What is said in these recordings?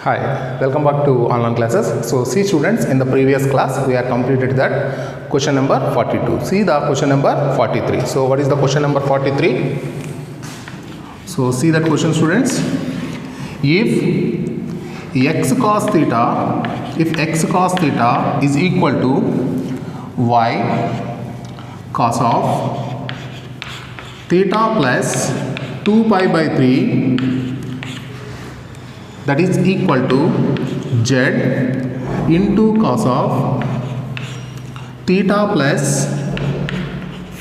Hi, welcome back to online classes. So see students, in the previous class we have completed that question number 42. See the question number 43. So what is the question number 43? So see that question students. If x cos theta is equal to y cos of theta plus 2 pi by 3, that is equal to z into cos of theta plus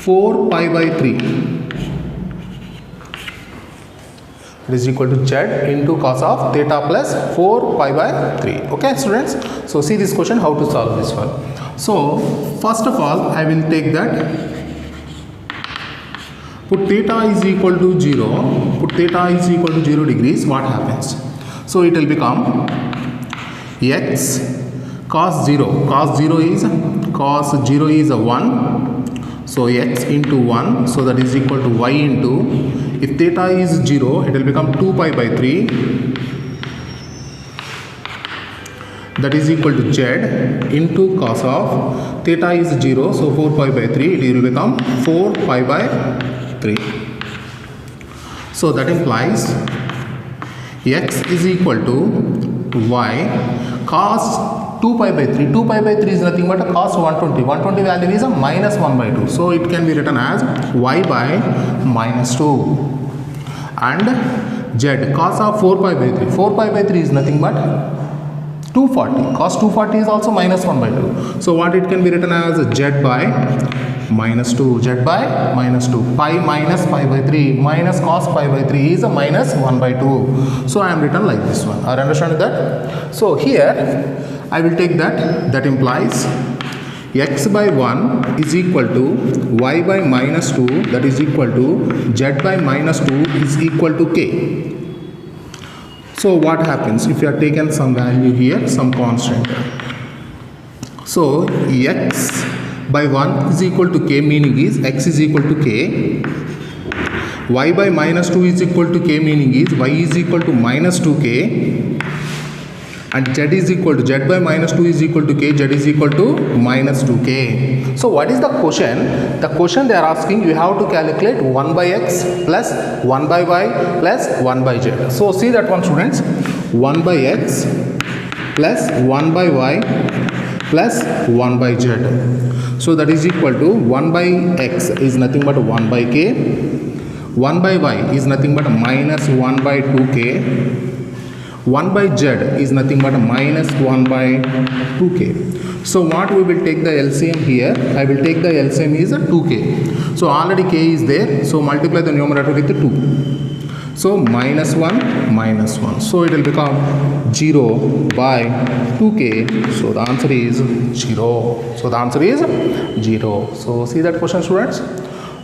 4 pi by 3, that is equal to z into cos of theta plus 4 pi by 3. Okay students, so see this question, how to solve this one. So first of all I will take that, put theta is equal to 0, put theta is equal to 0 degrees, what happens? So it will become x cos 0, cos 0 is a 1, so x into 1, so that is equal to y into, if theta is 0 it will become 2 pi by 3, that is equal to z into cos of theta is 0, so 4 pi by 3, it will become 4 pi by 3. So that implies x is equal to y cos 2 pi by 3. 2 pi by 3 is nothing but a cos 120. 120 value is a minus 1 by 2. So it can be written as y by minus 2. And z cos of 4 pi by 3. 4 pi by 3 is nothing but 240. Cos 240 is also minus 1 by 2. So what it can be written as z by minus 2, z by minus 2, pi minus pi by 3, minus cos pi by 3 is a minus 1 by 2. So I am written like this one. Are you understanding that? So here I will take that implies x by 1 is equal to y by minus 2, that is equal to z by minus 2 is equal to k. So what happens if you have taken some value here, some constant? So x by 1 is equal to k, meaning is x is equal to k. Y by minus 2 is equal to k, meaning is y is equal to minus 2k. And z is equal to, z by minus 2 is equal to k, z is equal to minus 2k. So what is the question? The question they are asking, you have to calculate 1 by x plus 1 by y plus 1 by z. So see that one students, 1 by x plus 1 by y plus 1 by z. So that is equal to 1 by x is nothing but 1 by k, 1 by y is nothing but minus 1 by 2k, 1 by z is nothing but minus 1 by 2k. So what we will take the LCM here, I will take the LCM is a 2k. So already k is there, so multiply the numerator with the 2. So minus 1 minus 1. So it will become 0 by 2k. So the answer is 0. So the answer is 0. So see that question students.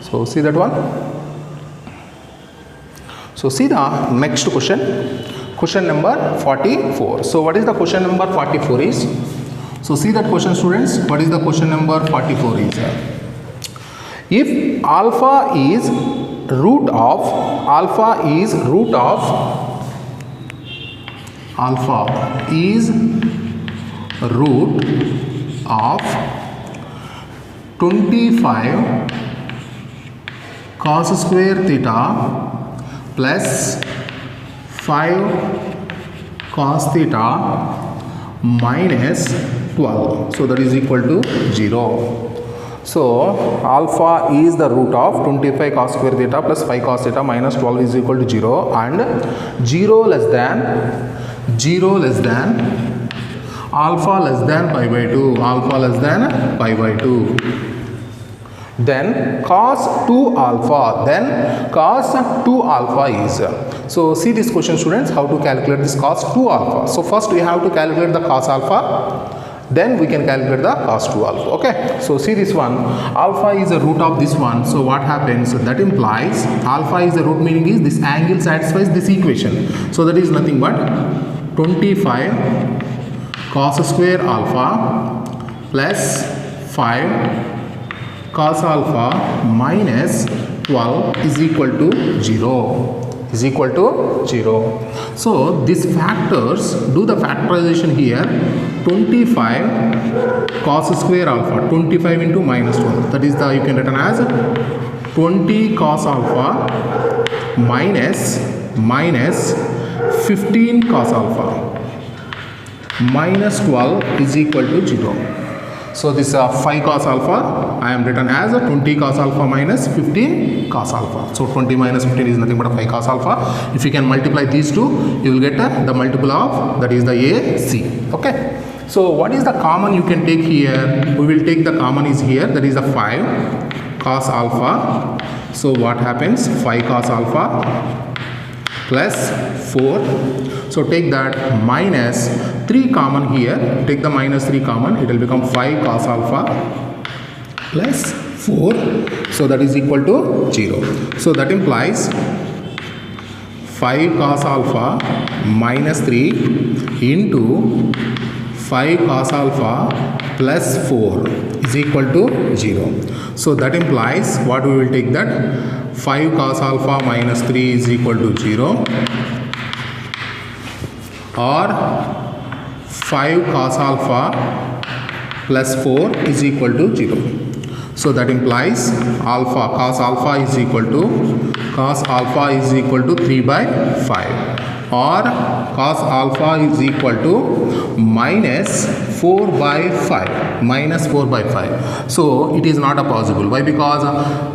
So see that one. So see the next question. Question number 44. So what is the question number 44 is? So see that question students. What is the question number 44 is? If alpha is root of 25 cos square theta plus 5 cos theta minus 12, so that is equal to 0. So alpha is the root of 25 cos square theta plus 5 cos theta minus 12 is equal to 0, and 0 less than alpha less than pi by 2, alpha less than pi by 2. Then cos 2 alpha, is. So see this question students, how to calculate this cos 2 alpha. So first we have to calculate the cos alpha, then we can calculate the cos 2 alpha. Okay, so see this one, alpha is the root of this one. So what happens? That implies alpha is the root, meaning is this angle satisfies this equation. So that is nothing but 25 cos square alpha plus 5 cos alpha minus 12 is equal to 0. is equal to 0. So these factors, do the factorization here. 25 cos square alpha, 25 into minus 1, that is the, you can written as 20 cos alpha minus 15 cos alpha minus 12 is equal to 0. So this 5 cos alpha I am written as 20 cos alpha minus 15 cos alpha. So 20 minus 15 is nothing but 5 cos alpha. If you can multiply these two, you will get the multiple of, that is the AC. Okay. So what is the common you can take here? We will take the common is here, that is the 5 cos alpha. So what happens? 5 cos alpha plus 4. So take that minus 3 common here. Take the minus 3 common. It will become 5 cos alpha plus 4. So that is equal to 0. So that implies 5 cos alpha minus 3 into 5 cos alpha plus 4 is equal to 0. So that implies what we will take that 5 cos alpha minus 3 is equal to 0, or 5 cos alpha plus 4 is equal to 0. So that implies alpha, cos alpha is equal to 3 by 5, or cos alpha is equal to minus 4 by 5. So it is not a possible. Why? Because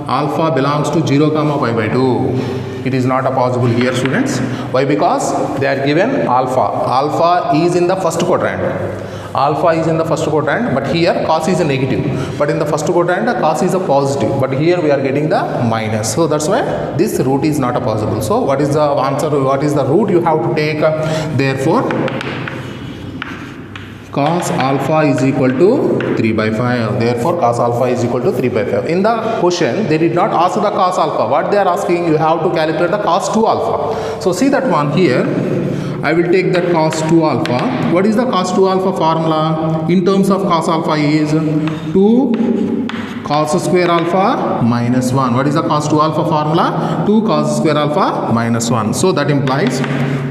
alpha belongs to 0 comma pi by 2. It is not a possible here, students. Why? Because they are given alpha is in the first quadrant. Alpha is in the first quadrant, but here cos is a negative. But in the first quadrant, cos is a positive. But here we are getting the minus. So that's why this root is not a possible. So what is the answer? What is the root you have to take? Therefore, cos alpha is equal to 3 by 5. Therefore, cos alpha is equal to 3 by 5. In the question, they did not ask the cos alpha. What they are asking, you have to calculate the cos 2 alpha. So see that one here. I will take that cos 2 alpha. What is the cos 2 alpha formula? In terms of cos alpha is 2 cos square alpha minus 1. What is the cos 2 alpha formula? 2 cos square alpha minus 1. So that implies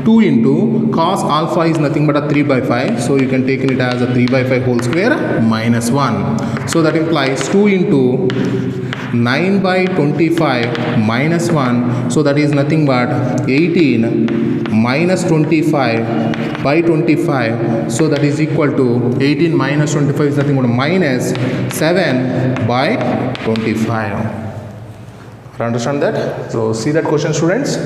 2 into cos alpha is nothing but a 3 by 5. So you can take it as a 3 by 5 whole square minus 1. So that implies 2 into 9 by 25 minus 1. So that is nothing but 18 minus 25 by 25. So that is equal to 18 minus 25 is nothing but minus 7 by 25. Understand that? So see that question, students.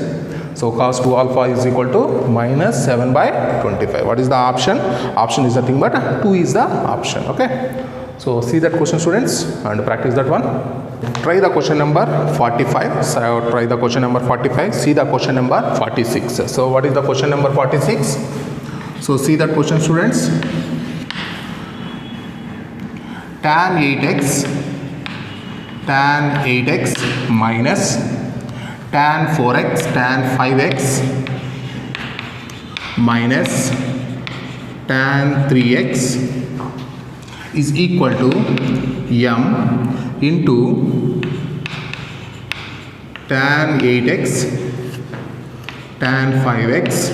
So cos 2 alpha is equal to minus 7 by 25. What is the option? Option is nothing but 2 is the option. Okay. So see that question, students, and practice that one. Try the question number 45. So try the question number 45. See the question number 46. So what is the question number 46? So see that question, students. Tan 8x minus tan 4x tan 5x minus tan 3x is equal to m into tan 8x tan 5x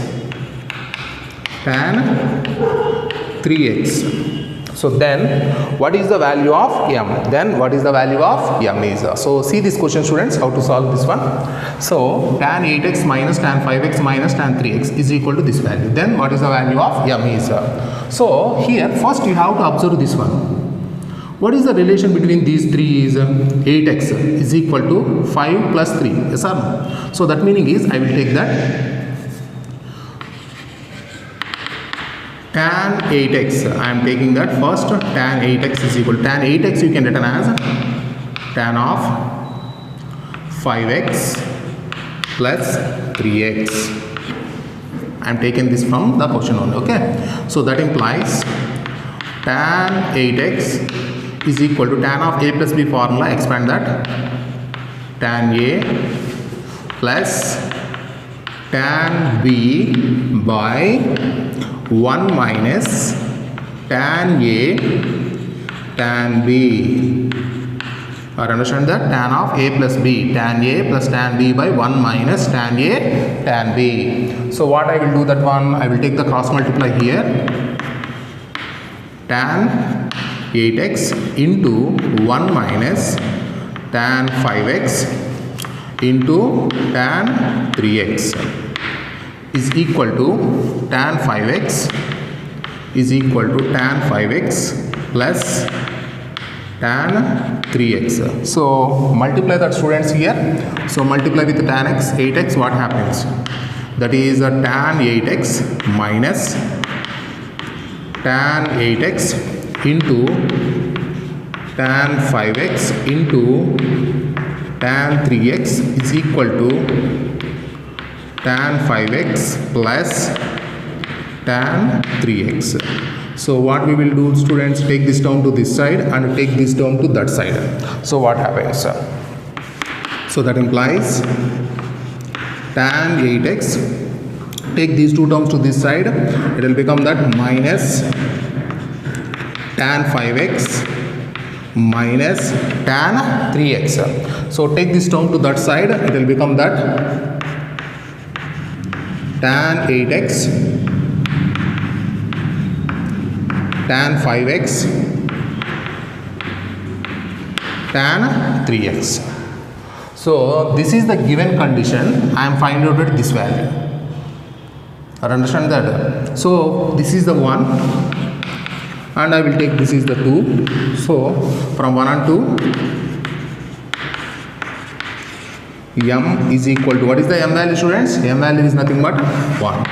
tan 3x. So then what is the value of m? Then what is the value of m is? So see this question, students, how to solve this one. So tan 8x minus tan 5x minus tan 3x is equal to this value. Then what is the value of m is? So here first you have to observe this one. What is the relation between these three is 8x is equal to 5 plus 3. Yes or no? So that meaning is I will take that tan 8x. I am taking that first. Tan 8x is equal to tan 8x you can written as tan of 5x plus 3x. I am taking this from the question only. Okay. So that implies tan 8x is equal to tan of a plus b formula. Expand that. Tan a plus tan b by 1 minus tan a tan b. Or understand that tan of a plus b, tan a plus tan b by 1 minus tan a tan b. So what I will do that one, I will take the cross multiply here. Tan 8x into 1 minus tan 5x into tan 3x is equal to tan 5x is equal to tan 5x plus tan 3x. So multiply that, students, here. So multiply with tan x, 8x, what happens? That is tan 8x minus tan 8x into tan 5x into tan 3x is equal to tan 5x plus tan 3x. So what we will do, students, take this down to this side and take this down to that side. So what happens? So that implies tan 8x, take these two terms to this side, it will become that minus tan 5x minus tan 3x. So take this term to that side, it will become that tan 8x tan 5x tan 3x. So this is the given condition. I am finding out at this value. Understand that? So this is the 1 and I will take this is the 2. So from 1 and 2, m is equal to, what is the m value, students? M value is nothing but 1.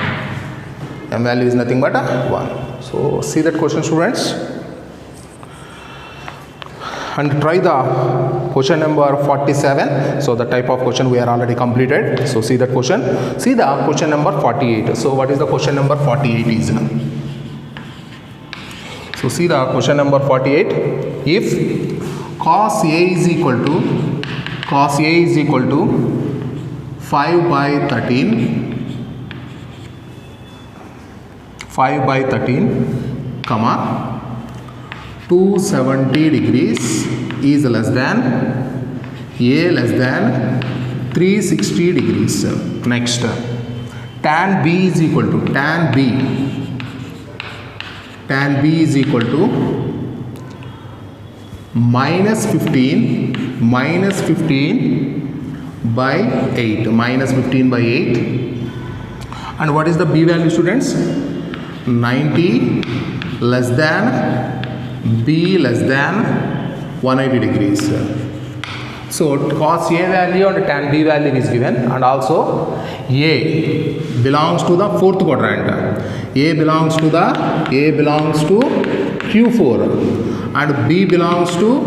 M value is nothing but 1. So see that question, students, and try the question number 47. So the type of question we are already completed. So see that question. See the question number 48. So what is the question number 48 is? So see the question number 48. If cos A is equal to 5 by 13 comma 270 degrees is less than A less than 360 degrees. Next, tan B is equal to tan B is equal to minus 15 by 8, minus 15 by 8. And what is the B value, students? 90 less than B less than 180 degrees. So cos A value and tan B value is given, and also A belongs to the fourth quadrant. A belongs to Q4 and B belongs to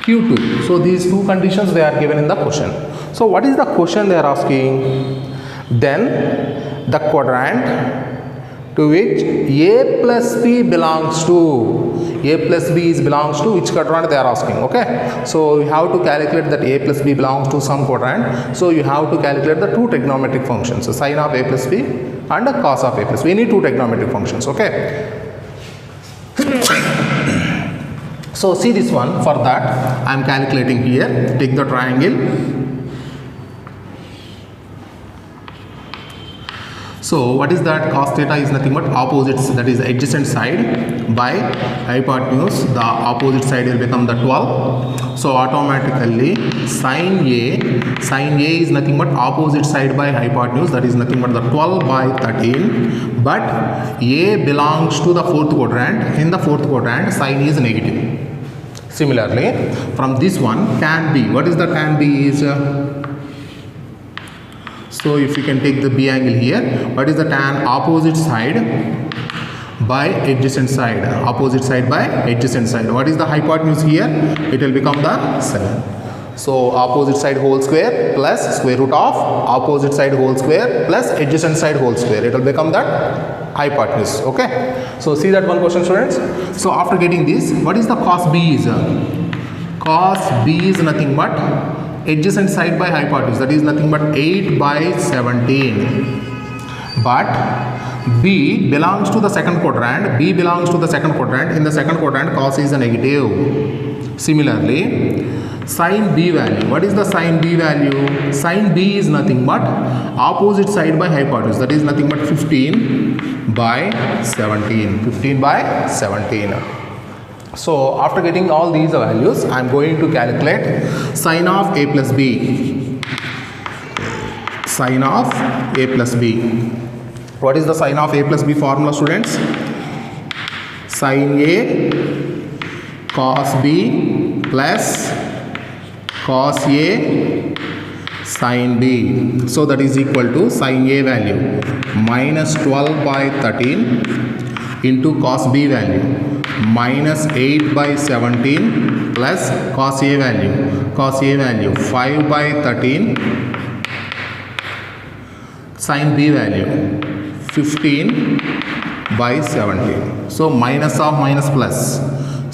Q2. So these two conditions they are given in the question. So what is the question they are asking? Then the quadrant to which A plus B belongs to, A plus B belongs to which quadrant they are asking. Okay, so you have to calculate that A plus B belongs to some quadrant. So you have to calculate the two trigonometric functions, so sin of A plus B and cos of A plus B. We need two trigonometric functions. Okay, so see this one. For that I am calculating here. Take the triangle. So what is that? Cos theta is nothing but opposites, that is adjacent side by hypotenuse. The opposite side will become the 12. So automatically sin A is nothing but opposite side by hypotenuse, that is nothing but the 12 by 13. But A belongs to the fourth quadrant. In the fourth quadrant sin is negative. Similarly from this one tan B, what is the tan B is? So if you can take the B angle here, what is the tan? Opposite side by adjacent side, opposite side by adjacent side. What is the hypotenuse here? It will become the 7. So opposite side whole square plus square root of opposite side whole square plus adjacent side whole square. It will become that hypotenuse. Okay, so see that one question, students. So after getting this, what is the cos B is? Cos B is nothing but adjacent side by hypotenuse, that is nothing but 8 by 17. But B belongs to the second quadrant. B belongs to the second quadrant. In the second quadrant, cos is a negative. Similarly, sin B value. What is the sin B value? Sin B is nothing but opposite side by hypotenuse. That is nothing but 15 by 17. 15 by 17. So after getting all these values, I am going to calculate sin of A plus B. Sin of A plus B. What is the sin of A plus B formula, students? Sin A cos B plus cos A sin B. So that is equal to sin A value minus 12 by 13 into cos B value minus 8 by 17 plus cos A value 5 by 13 sin B value 15 by 17. So minus of minus plus.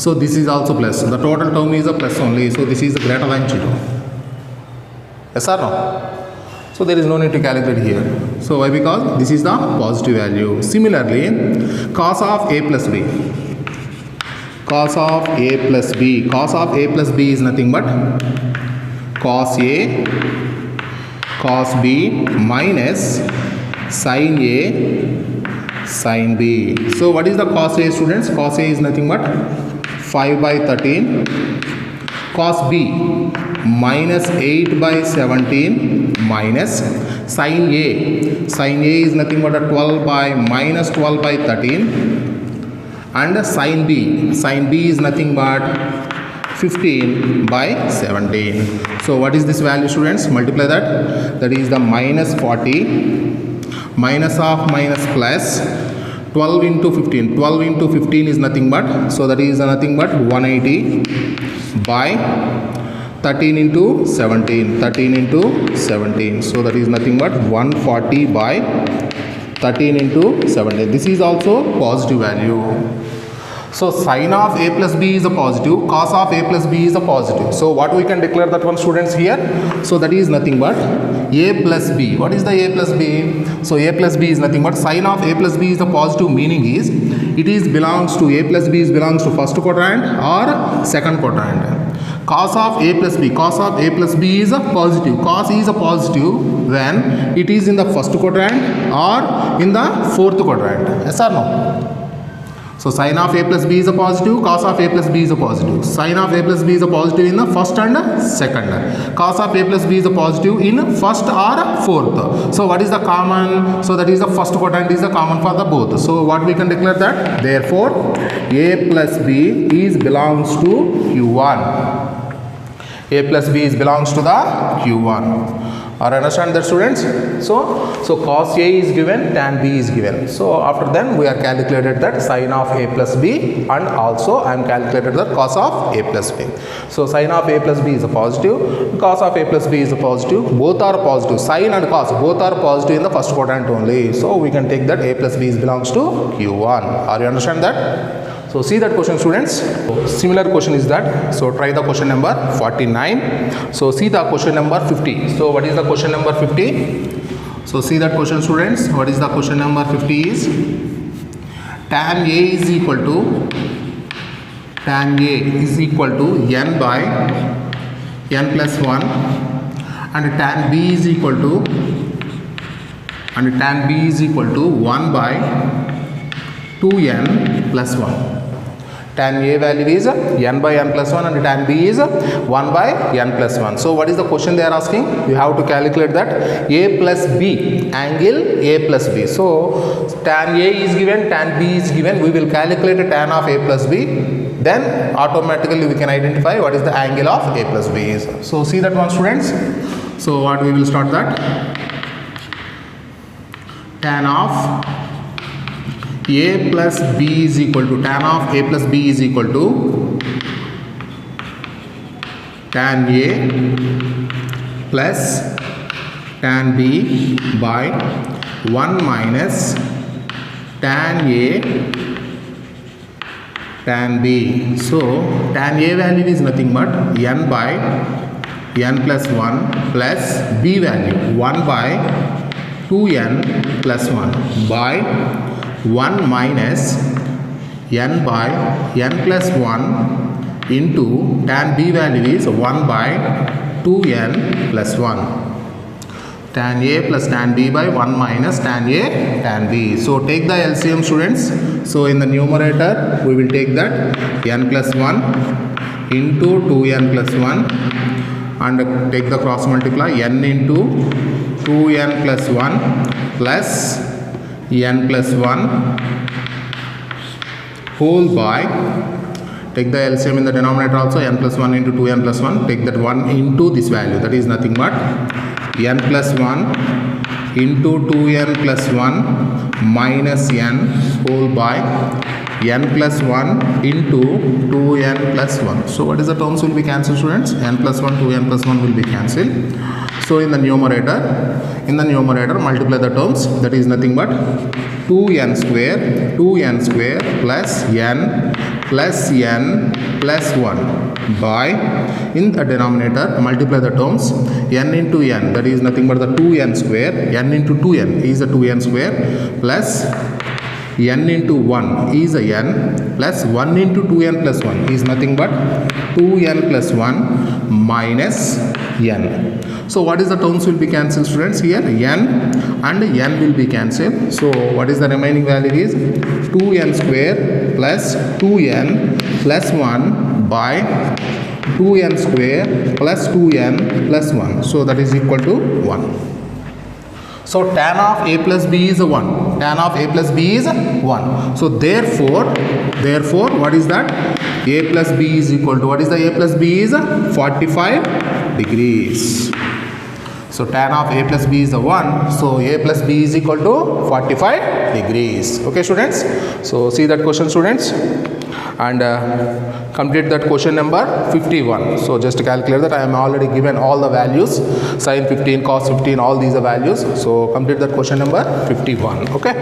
So this is also plus. The total term is a plus only. So this is greater than 0. Yes or no? So there is no need to calculate here. So why? Because this is the positive value. Similarly, cos of A plus B. Cos of A plus B. Cos of A plus B is nothing but cos A cos B minus sin A sin B. So what is the cos A, students? Cos A is nothing but 5 by 13 cos B minus 8 by 17 minus sin A. Sin A is nothing but a 12 by minus 12 by 13 and sin B. Sin B is nothing but 15 by 17. So what is this value, students? Multiply that. That is the minus 40 minus of minus plus 12 into 15. 12 into 15 is nothing but, so that is nothing but 180 by 13 into 17. 13 into 17. So that is nothing but 140 by 13 into 17. This is also positive value. So sin of A plus B is a positive, cos of A plus B is a positive. So what we can declare that one, students, here? So that is nothing but A plus B. What is the A plus B? So A plus B is nothing but sin of A plus B is a positive, meaning is it is belongs to A plus B is belongs to first quadrant or second quadrant. Cos of A plus B. Cos of A plus B is a positive. Cos is a positive when it is in the first quadrant or in the fourth quadrant. Yes or no? So sin of A plus B is a positive, cos of A plus B is a positive. Sin of A plus B is a positive in the first and second. Cos of A plus B is a positive in first or fourth. So what is the common? So that is the first quadrant is the common for the both. So what we can declare that? Therefore, A plus B is belongs to Q1. A plus B is belongs to the Q1. Or understand that, students? So cos A is given, tan B is given. So after then we are calculated that sin of A plus B, and also I am calculated the cos of A plus B. So sin of A plus B is a positive, cos of A plus B is a positive. Both are positive. Sin and cos both are positive in the first quadrant only. So we can take that A plus B is belongs to Q1. Are you understand that? So see that question, students. Similar question is that. So try the question number 49. So see the question number 50. So what is the question number 50? So see that question, students. What is the question number 50 is tan A is equal to n by n plus 1 and tan B is equal to 1 by 2n plus 1. Tan A value is n by n plus 1 and tan B is 1 by n plus 1. So what is the question they are asking? You have to calculate that A plus B, angle A plus B. So tan A is given, tan B is given. We will calculate a tan of A plus B. Then automatically we can identify what is the angle of A plus B is. So see that one, students. So what we will start that? Tan of A plus B is equal to tan of A plus B is equal to tan A plus tan B by 1 minus tan A tan B. So tan A value is nothing but n by n plus 1 plus B value 1 by 2n plus 1 by 1 minus n by n plus 1 into tan b value is 1 by 2n plus 1. Tan a plus tan b by 1 minus tan a tan b. So take the LCM, students. So in the numerator we will take that n plus 1 into 2n plus 1 and take the cross multiply n into 2n plus 1 plus n plus 1 whole by, take the LCM in the denominator also, n plus 1 into 2n plus 1, take that 1 into this value, that is nothing but n plus 1 into 2n plus 1 minus n whole by n plus 1 into 2n plus 1. So what is the terms will be cancelled, students? N plus 1, 2n plus 1 will be cancelled. So in the numerator multiply the terms, that is nothing but 2n square plus n plus 1 by, in the denominator multiply the terms n into n, that is nothing but the 2n square, n into 2n is the 2n square plus n into 1 is a n plus 1 into 2n plus 1 is nothing but 2n plus 1 minus n. So what is the terms will be cancelled, students? Here n and n will be cancelled. So what is the remaining value is 2n square plus 2n plus 1 by 2n square plus 2n plus 1. So that is equal to 1. So tan of a plus b is 1. Tan of a plus b is 1. So therefore what is that? A plus b is equal to, what is the a plus b is? 45 degrees. So tan of a plus b is 1. So a plus b is equal to 45 degrees. Okay, students. So see that question, students, and complete that question number 51. So just calculate that. I am already given all the values, sin 15, cos 15, all these are values. So complete that question number 51. Okay.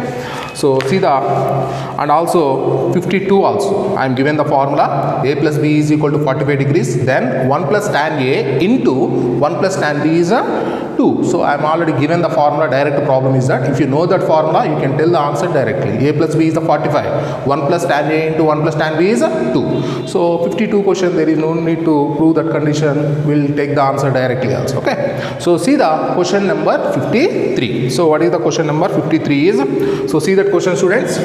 So see the, and also 52 also I am given the formula a plus b is equal to 45 degrees, then 1 plus tan a into 1 plus tan b is 2. So I am already given the formula. Direct problem is that if you know that formula, you can tell the answer directly. A plus b is the 45. 1 plus tan a into 1 plus tan b is 2. So 52 question, there is no need to prove that condition. We'll take the answer directly also. Okay. So see the question number 53. So what is the question number 53 is? So see that question, students.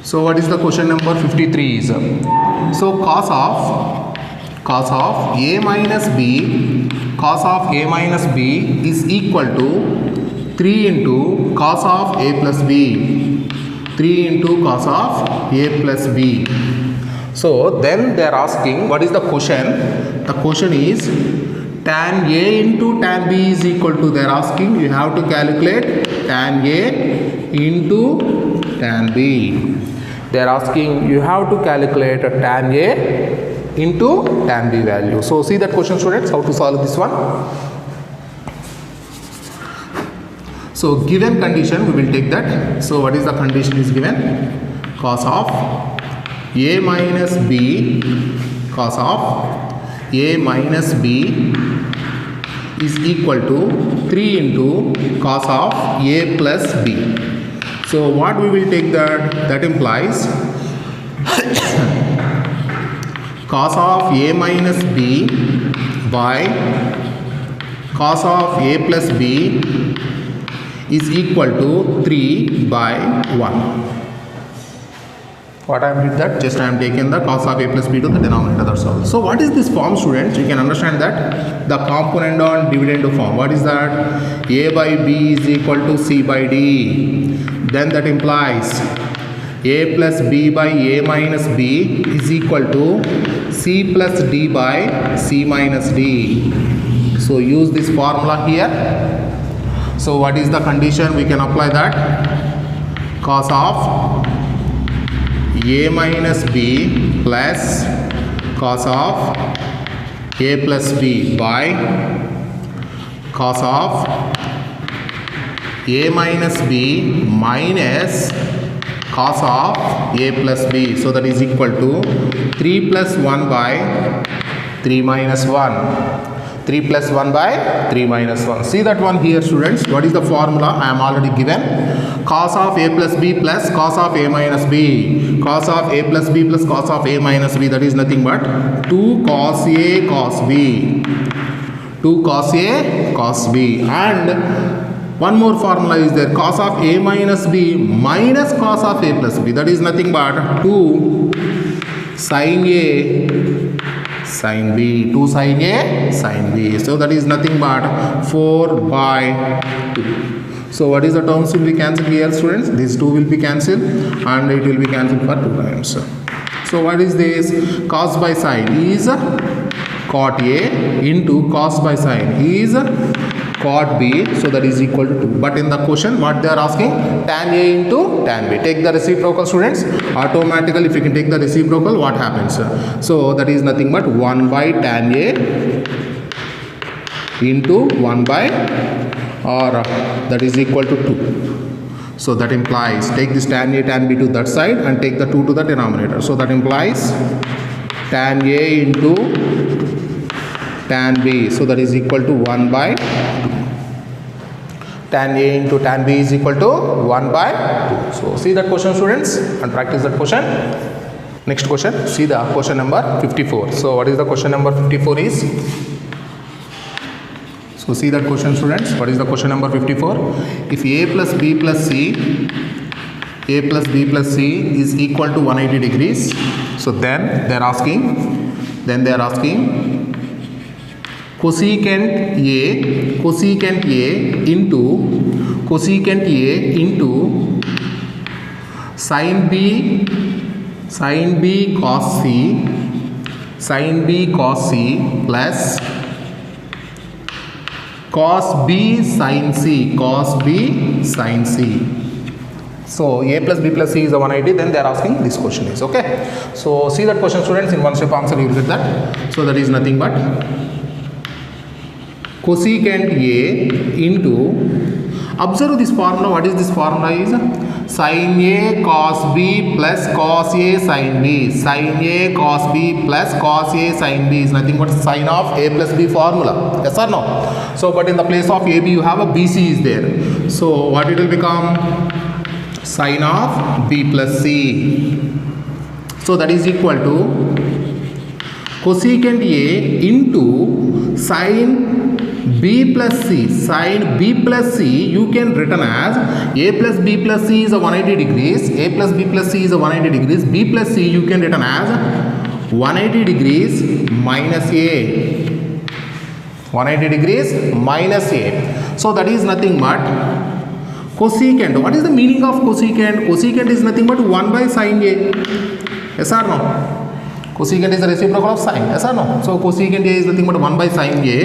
So what is the question number 53 is? So cos of a minus b is equal to 3 into cos of a plus b. 3 into cos of a plus b. So then they are asking, what is the question? The question is tan a into tan b is equal to, they are asking, you have to calculate tan a into tan b. They are asking, you have to calculate tan a into tan b value. So see that question, students, how to solve this one. So given condition, we will take that. So what is the condition is given? Cos of a minus b, cos of a minus b is equal to 3 into cos of a plus b. So what we will take that? That implies cos of a minus b by cos of a plus b is equal to 3 by 1. What I am did that? Just I am taking the cos of a plus b to the denominator, that's all. So what is this form, students? You can understand that the component on dividend form. What is that? A by b is equal to c by d. Then that implies a plus b by a minus b is equal to c plus d by c minus d. So use this formula here. So what is the condition? We can apply that. Cos of a minus b plus cos of a plus b by cos of a minus b minus cos of a plus b. So that is equal to 3 plus 1 by 3 minus 1. 3 plus 1 by 3 minus 1. See that one here, students. What is the formula? I am already given. Cos of a plus b plus cos of a minus b. Cos of a plus b plus cos of a minus b. That is nothing but 2 cos a cos b. 2 cos a cos b. And one more formula is there. Cos of a minus b minus cos of a plus b. That is nothing but 2 sin a sin b. 2 sin a sin b. So that is nothing but 4 by 2. So what is the terms will be cancelled here, students? These 2 will be cancelled and it will be cancelled for 2 times. So what is this? Cos by sin is cot a into cos by sin is cot b. So that is equal to 2. But in the question what they are asking? Tan a into tan b. Take the reciprocal, students. Automatically if you can take the reciprocal, what happens? So that is nothing but 1 by tan a into 1 by, or that is equal to 2. So that implies, take this tan a tan b to that side and take the 2 to the denominator. So that implies tan a into tan b. So that is equal to 1 by 2. Tan a into tan b is equal to 1 by 2. So see that question, students, and practice that question. Next question, see the question number 54. So what is the question number 54 is? So see that question, students. What is the question number 54? If a plus b plus c, a plus b plus c is equal to 180 degrees. So then they are asking cosecant a into sin b cos c plus cos b sin c. So a plus b plus c is a 180. Then they are asking this question is okay. So see that question, students. In one step answer you will get that. So that is nothing but cosecant a into, observe this formula. What is this formula is? Sin a cos b plus cos a sin b. Sin a cos b plus cos a sin b is nothing but sin of a plus b formula. Yes or no? So but in the place of ab you have a bc is there. So what it will become? Sin of b plus c. So that is equal to cosecant a into sin b plus c. Sin b plus c you can written as a plus b plus c is a 180 degrees. A plus b plus c is a 180 degrees. B plus c you can written as 180 degrees minus a. 180 degrees minus a. So that is nothing but cosecant. What is the meaning of cosecant? Cosecant is nothing but 1 by sin a. Yes or no? Cosecant is the reciprocal of sin. Yes or no? So cosecant a is nothing but 1 by sin a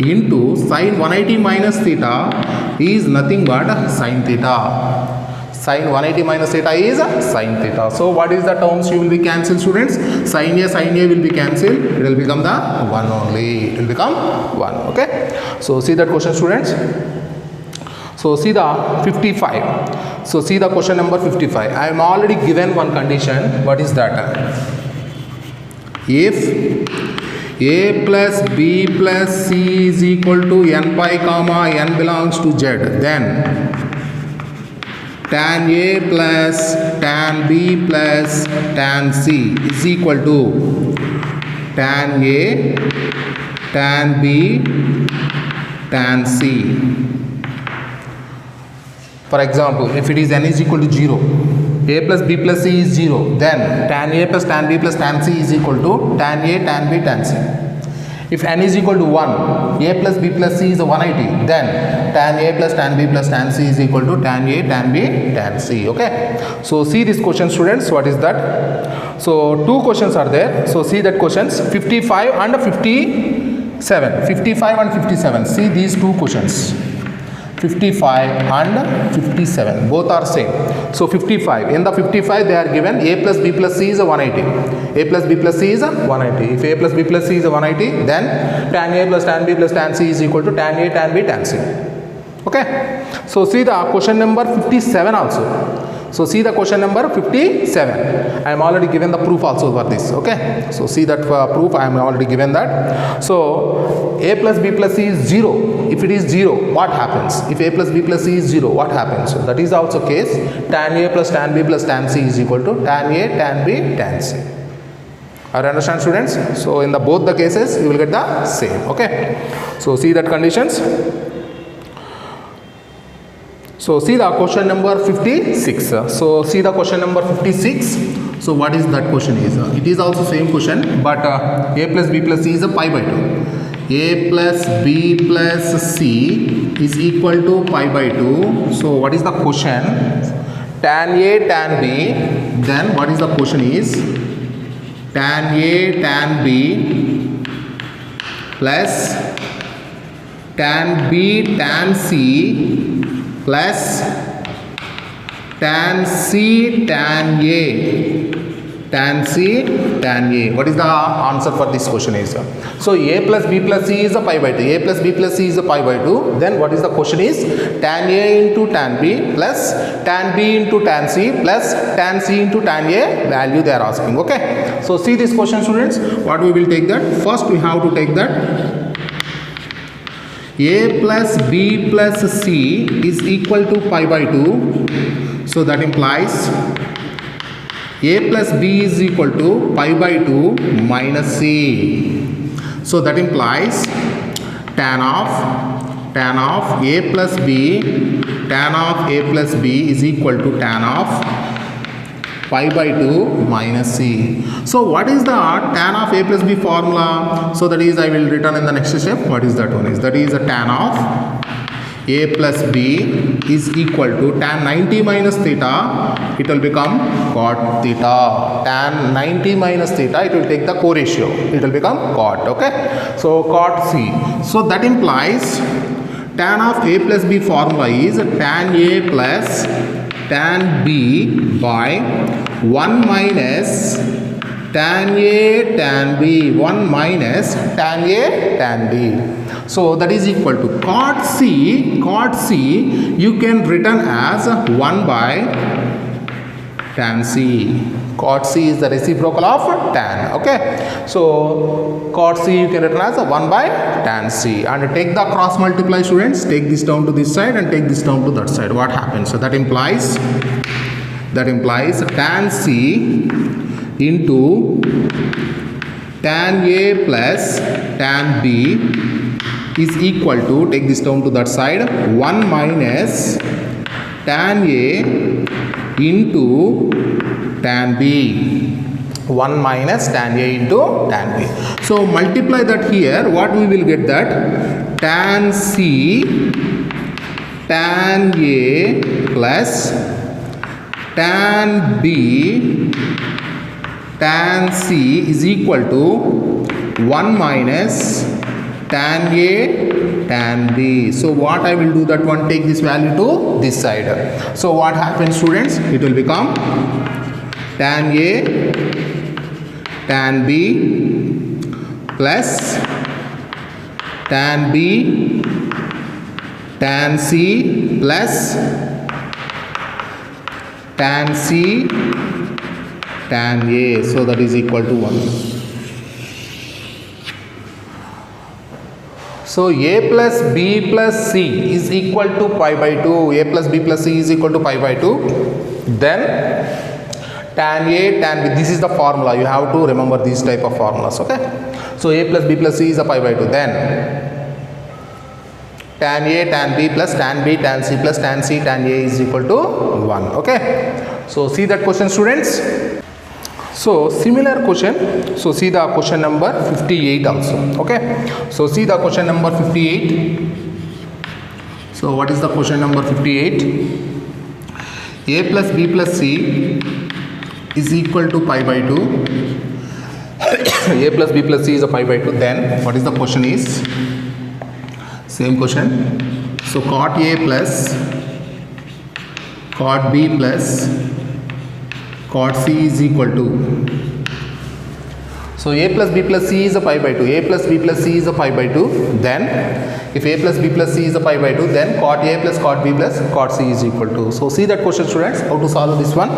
into sin 180 minus theta is nothing but sin theta. Sin 180 minus theta is sin theta. So what is the terms you will be cancelled, students? Sin a will be cancelled. It will become the 1 only. It will become 1. Okay. So see that question, students. So see the 55. So see the question number 55. I am already given one condition. What is that? If a plus b plus c is equal to n pi comma n belongs to z, then tan a plus tan b plus tan c is equal to tan a tan b tan c. For example, if it is n is equal to 0, a plus b plus c is 0, then tan a plus tan b plus tan c is equal to tan a tan b tan c. If n is equal to 1, a plus b plus c is a 180, then tan a plus tan b plus tan c is equal to tan a tan b tan c. Okay. So see this question, students. What is that? So two questions are there. So see that questions 55 and 57. 55 and 57. See these two questions. 55 and 57 both are same. So 55, in the 55 they are given a plus b plus c is a 180. A plus b plus c is a 180. If a plus b plus c is a 180, then tan a plus tan b plus tan c is equal to tan a tan b tan c. Okay. So see the question number 57 also. So see the question number 57. I am already given the proof also for this. Okay. So see that proof, I am already given that. So a plus b plus c is 0. If it is 0, what happens? If a plus b plus c is 0, what happens? So that is also case. Tan a plus tan b plus tan c is equal to tan a, tan b, tan c. Are you understand, students? So in the both the cases you will get the same. Okay. So see that conditions. So see the question number 56. So see the question number 56. So what is that question is? It is also same question, but a plus b plus c is a pi by 2. A plus b plus c is equal to pi by 2. So what is the question? Tan a tan b. Then what is the question is? Tan a tan b plus tan b tan c plus tan c tan a, tan c tan a. What is the answer for this question is? So a plus b plus c is a pi by 2. A plus b plus c is a pi by 2. Then what is the question is? Tan a into tan b plus tan b into tan c plus tan c into tan a value they are asking. Okay. So see this question, students. What we will take that? First we have to take that a plus b plus c is equal to pi by 2. So that implies a plus b is equal to pi by 2 minus c. So that implies tan of a plus b, tan of a plus b is equal to tan of pi by 2 minus c. So what is the tan of a plus b formula? So that is, I will return in the next step. What is that one is? That is a tan of a plus b is equal to tan 90 minus theta. It will become cot theta. Tan 90 minus theta, it will take the co-ratio. It will become cot. Okay. So cot c. So that implies tan of a plus b formula is tan a plus tan b by 1 minus tan a tan b, 1 minus tan a tan b. So that is equal to cot c you can written as 1 by tan c. Cot c is the reciprocal of tan. Okay. So cot c you can written as 1 by tan c, and take the cross multiply, students. Take this down to this side and take this down to that side. What happens? So that implies tan c into tan a plus tan b is equal to, take this down to that side, 1 minus tan a into tan b. 1 minus tan a into tan b. So multiply that here. What we will get? That tan c tan a plus tan b tan c is equal to 1 minus tan a tan b. So what I will do that one, take this value to this side. So what happens, students? It will become tan a tan b plus tan b tan c plus tan c tan a. So that is equal to 1. So a plus b plus c is equal to pi by 2. A plus b plus c is equal to pi by 2. Then tan a tan b. This is the formula. You have to remember these type of formulas. Okay. So a plus b plus c is a pi by 2. Then tan a tan b plus tan b tan c plus tan c tan a is equal to 1. Okay. So see that question, students. So similar question. So see the question number 58 also. Okay. So see the question number 58. So what is the question number 58? A plus b plus c is equal to pi by 2. A plus b plus c is a pi by 2. Then what is the question is? Same question. So cot a plus cot b plus cot c is equal to. So a plus b plus c is a pi by 2. A plus b plus c is a pi by 2. Then if a plus b plus c is a pi by 2, then cot a plus cot b plus cot c is equal to. So see that question, students, how to solve this one.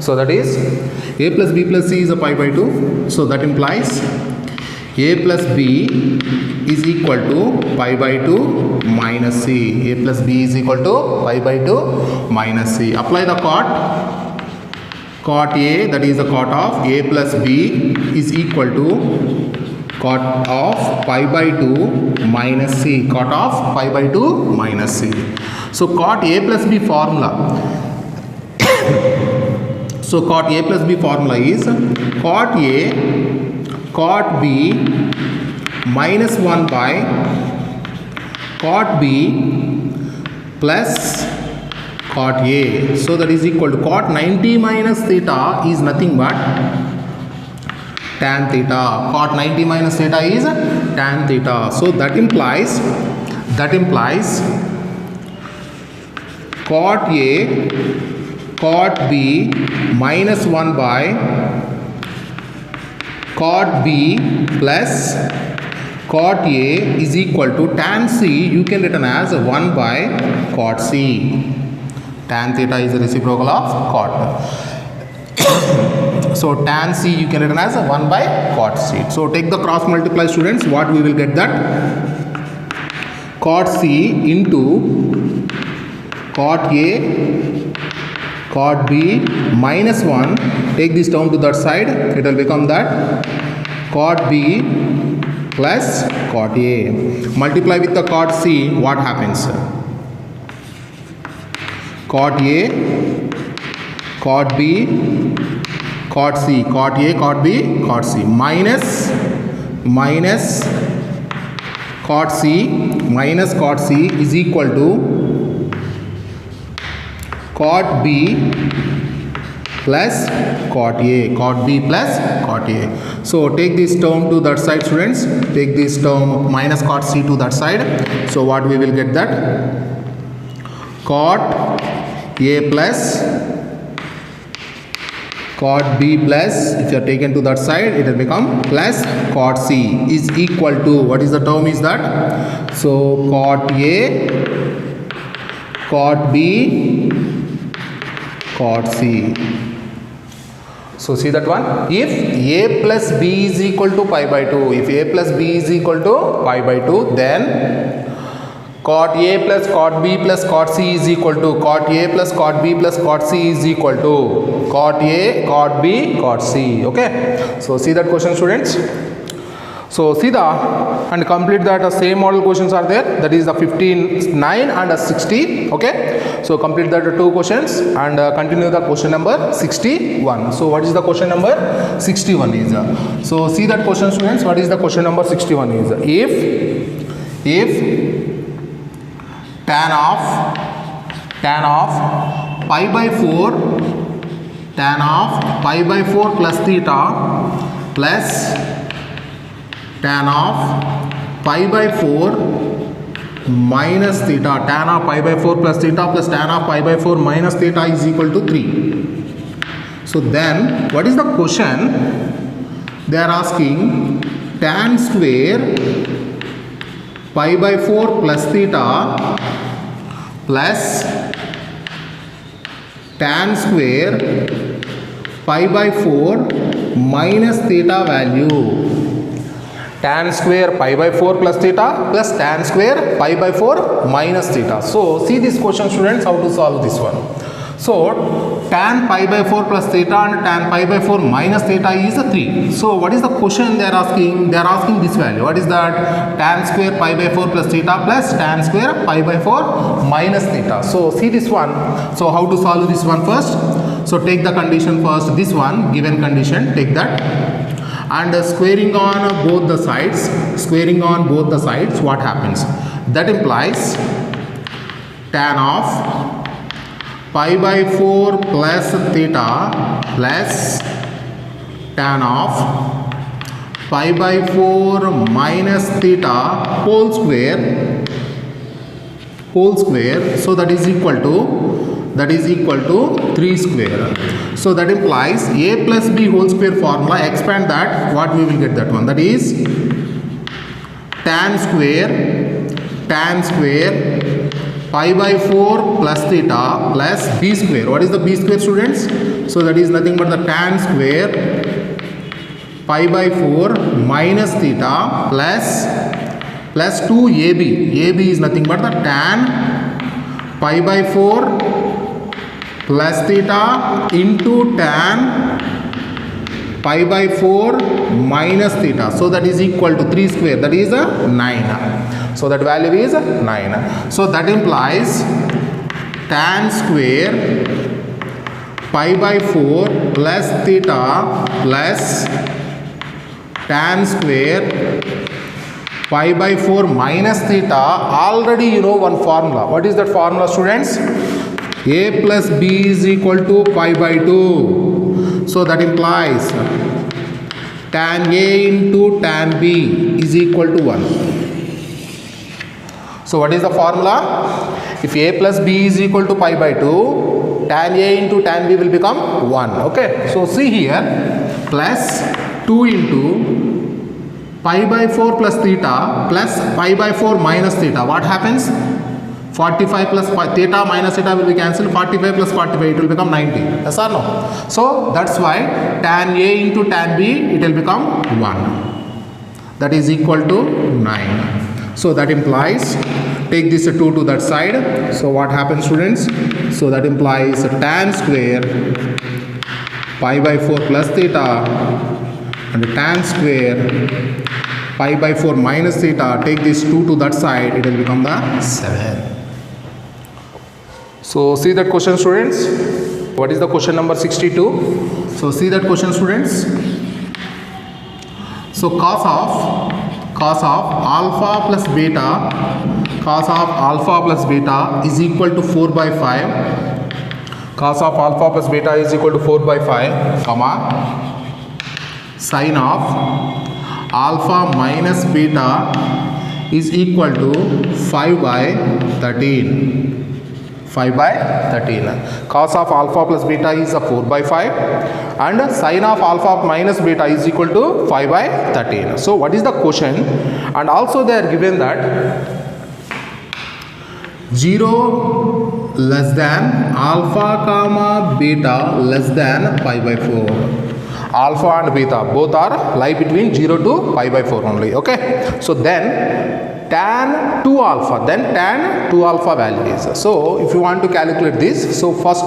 So that is a plus b plus c is a pi by 2. So that implies a plus b is equal to pi by 2 minus c. A plus b is equal to pi by 2 minus c. Apply the cot a, that is the cot of a plus b is equal to cot of pi by 2 minus c. Cot of pi by 2 minus c. So cot a plus b formula. So cot a plus b formula is cot a cot b minus 1 by cot b plus cot a. So that is equal to cot 90 minus theta is nothing but tan theta. Cot 90 minus theta is tan theta. So that implies cot a cot b minus 1 by cot b plus cot a is equal to tan c. You can written as 1 by cot c. Tan theta is the reciprocal of cot. So tan c you can written as 1 by cot c. So take the cross multiply, students. What we will get that? Cot c into cot a cot b minus 1. Take this term to that side. It will become that cot b plus cot a. Multiply with the cot c. What happens? Cot a cot b cot c. Cot a cot b cot c minus cot c is equal to cot b plus cot a. Cot b plus cot a. So take this term to that side, students. Take this term minus cot c to that side. So what we will get that? Cot a plus cot b plus, if you are taken to that side, it will become plus cot c is equal to, what is the term is that? So cot a cot b cot c. So see that one. If a plus b is equal to pi by 2, if a plus b is equal to pi by 2, then cot a plus cot b plus cot c is equal to cot a plus cot b plus cot c is equal to cot a cot b cot c. Okay. So see that question, students. So see the and complete that same model questions are there. That is the 59 and 60. Okay. So complete that two questions and continue the question number 61. So what is the question number 61 is? So see that question, students. What is the question number 61 is? If tan of pi by 4 tan of pi by 4 plus theta plus tan of pi by 4 minus theta, tan of pi by 4 plus theta plus tan of pi by 4 minus theta is equal to 3. So then what is the question? They are asking tan square pi by 4 plus theta plus tan square pi by 4 minus theta value. Tan square pi by 4 plus theta plus tan square pi by 4 minus theta. So see this question, students, how to solve this one. So tan pi by 4 plus theta and tan pi by 4 minus theta is 3. So what is the question they are asking? They are asking this value. What is that? Tan square pi by 4 plus theta plus tan square pi by 4 minus theta. So see this one. So how to solve this one first? So take the condition first. This one given condition, take that. And squaring on both the sides, what happens? That implies tan of pi by 4 plus theta plus tan of pi by 4 minus theta whole square. So that is equal to that is equal to 3 square. So that implies a plus b whole square formula, expand that, what we will get that one, that is tan square pi by 4 plus theta plus b square. What is the b square, students? So that is nothing but the tan square pi by 4 minus theta plus 2ab. ab is nothing but the tan pi by 4 plus theta into tan pi by 4 minus theta. So that is equal to 3 square, that is a 9. So that value is 9. So that implies tan square pi by 4 plus theta plus tan square pi by 4 minus theta. Already you know one formula. What is that formula, students? A plus b is equal to pi by 2. So that implies tan a into tan b is equal to 1. So what is the formula? If a plus b is equal to pi by 2, tan a into tan b will become 1. Okay. So see here, plus 2 into pi by 4 plus theta plus pi by 4 minus theta. What happens? 45 plus theta minus theta will be cancelled. 45 plus 45, it will become 90. Yes or no? So that's why tan a into tan b, it will become 1. That is equal to 9. So that implies, take this 2 to that side. So what happens, students? So that implies tan square pi by 4 plus theta and tan square pi by 4 minus theta. Take this 2 to that side, it will become the 7. So see that question, students. What is the question number 62? So see that question, students. So cos of alpha plus beta, cos of alpha plus beta is equal to 4 by 5. Cos of alpha plus beta is equal to 4 by 5, comma, sin of alpha minus beta is equal to 5 by 13. 5 by 13. Cos of alpha plus beta is a 4 by 5 and sin of alpha minus beta is equal to 5 by 13. So what is the question? And also they are given that 0 less than alpha comma beta less than pi by 4. Alpha and beta both are lie between 0 to pi by 4 only. Okay. So then tan 2 alpha, then tan 2 alpha value is. So if you want to calculate this, so first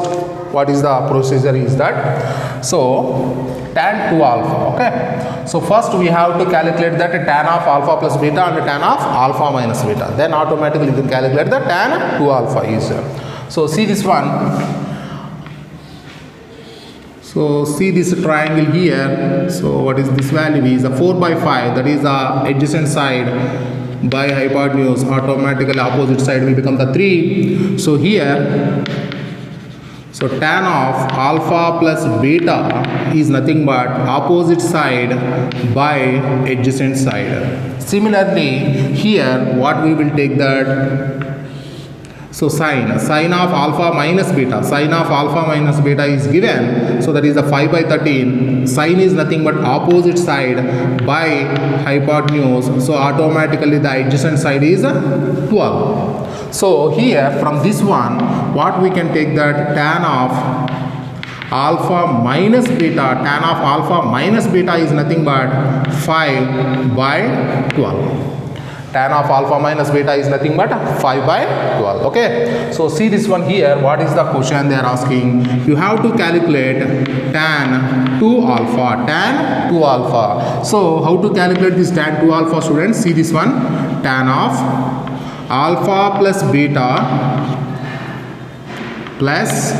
what is the procedure is that, so tan 2 alpha. Okay. So first we have to calculate that tan of alpha plus beta and tan of alpha minus beta. Then automatically you can calculate the tan 2 alpha is. So see this one. So see this triangle here. So what is this value is a 4 by 5, that is the adjacent side by hypotenuse. Automatically opposite side will become the 3. So here, so tan of alpha plus beta is nothing but opposite side by adjacent side. Similarly here what we will take that, so sin of alpha minus beta, sin of alpha minus beta is given. So that is the 5 by 13. Sin is nothing but opposite side by hypotenuse. So automatically the adjacent side is 12. So here from this one, what we can take that tan of alpha minus beta, tan of alpha minus beta is nothing but 5 by 12. Tan of alpha minus beta is nothing but 5 by 12. Okay. So see this one here. What is the question they are asking? You have to calculate tan 2 alpha. Tan 2 alpha. So how to calculate this tan 2 alpha, students? See this one. Tan of alpha plus beta plus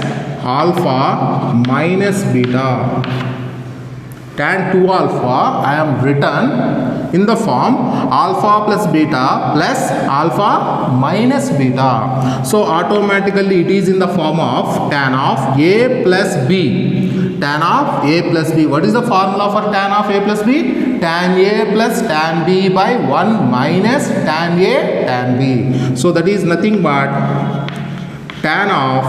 alpha minus beta. Tan 2 alpha I am written in the form alpha plus beta plus alpha minus beta. So automatically it is in the form of tan of a plus b. Tan of a plus b. What is the formula for tan of a plus b? Tan a plus tan b by 1 minus tan a tan b. So that is nothing but tan of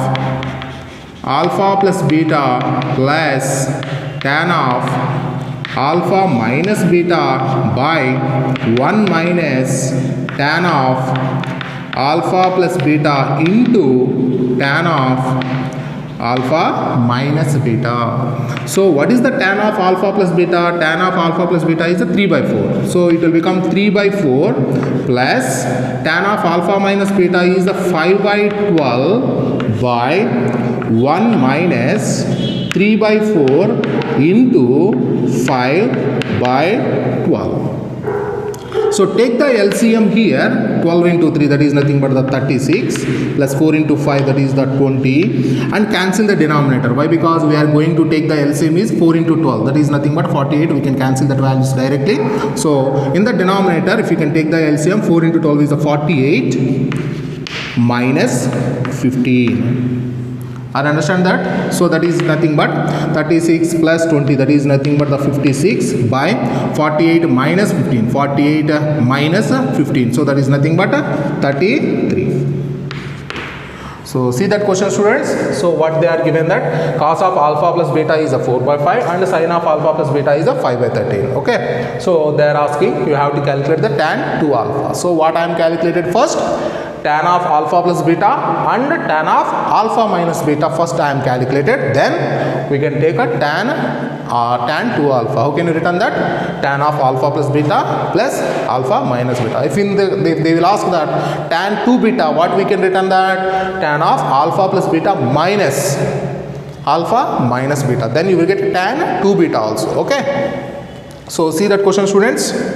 alpha plus beta plus tan of alpha minus beta by 1 minus tan of alpha plus beta into tan of alpha minus beta. So what is the tan of alpha plus beta? Tan of alpha plus beta is a 3 by 4. So it will become 3 by 4 plus tan of alpha minus beta is a 5 by 12 by 1 minus 3 by 4 into 5 by 12. So take the LCM here, 12 into 3 that is nothing but the 36 plus 4 into 5 that is the 20 and cancel the denominator. Why? Because we are going to take the LCM is 4 into 12 that is nothing but 48. We can cancel that values directly. So in the denominator if you can take the LCM, 4 into 12 is the 48 minus 15. I understand that. So that is nothing but 36 plus 20 that is nothing but the 56 by 48 minus 15. 48 minus 15. So that is nothing but 33. So see that question, students. So what they are given that cos of alpha plus beta is a 4 by 5 and sin of alpha plus beta is a 5 by 13. Okay. So they are asking you have to calculate the tan 2 alpha. So what I am calculated first? Tan of alpha plus beta and tan of alpha minus beta first I am calculated, then we can take a tan 2 alpha. How can you written that? Tan of alpha plus beta plus alpha minus beta. If in they will ask that tan 2 beta, what we can written that? Tan of alpha plus beta minus alpha minus beta, then you will get tan 2 beta also. Okay, so see that question, students.